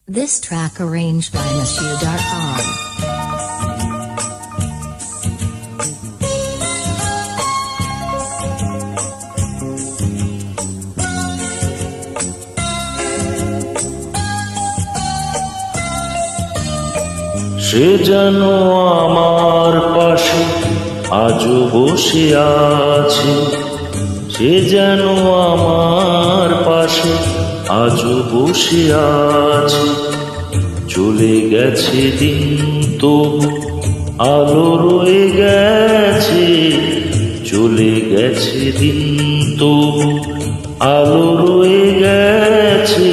This track arranged by Mashu.com. সে যেন আমার পাশে আজও বসে আছে, সে যেন আমার পাশে আজও বসে আছে। চলে গেছে দিন তবু আলো রয়ে গেছে, চলে গেছে দিন তবু আলো রয়ে গেছে।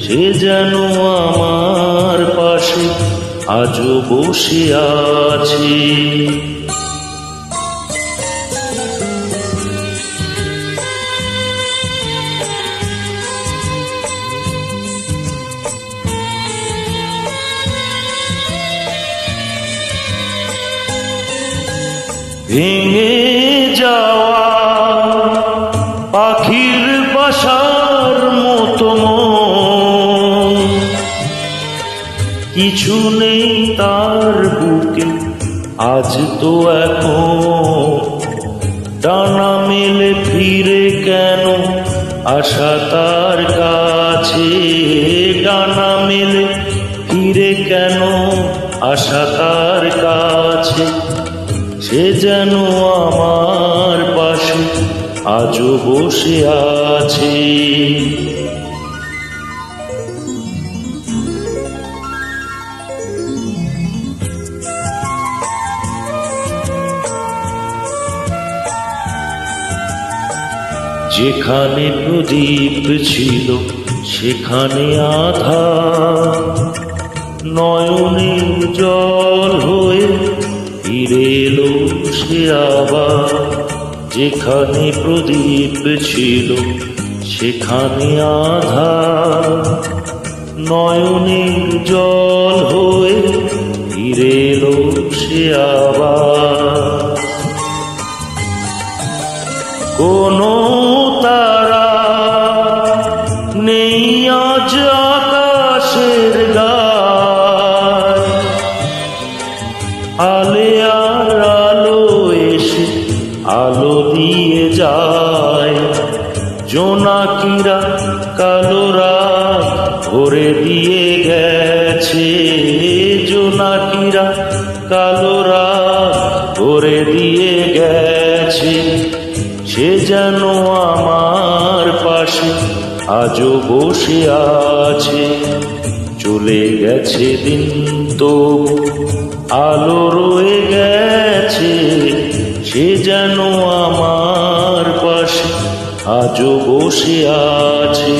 সে যেন আমার পাশে আজও বসে আছে। ভেঙে যাওয়া পাখির বাসার মতো মন, কিছু নেই তার বুকে আজ তো এখন। ডানা মেলে ফিরে কেন আশা তার কাছে, ডানা মেলে ফিরে কেন আশা তার কাছে। সে যেন আমার পাশে আজও বসে আছে। যেখানে প্রদীপ ছিল সেখানে আধার, নয়নের জল হয়ে ফিরে এলো সে আবার। যেখানে প্রদীপ ছিল সেখানে আধার, নয়নের জল হয়ে ফিরে এলো সে আবার। কোনো তারা নেই আজ আকাশের গায়, আলে আর আলো এসে আলো দিয়ে যায়। জোনাকিরা কালো রাত ভরে দিয়ে গেছে, জোনাকিরা কালো রাত ভরে দিয়ে গেছে। সে যেন আমার পাশে আজও বসে আছে। চলে গেছে দিন তবু আলো রয়ে গেছে, সে যেন আমার পাশে আজও বসে আছে।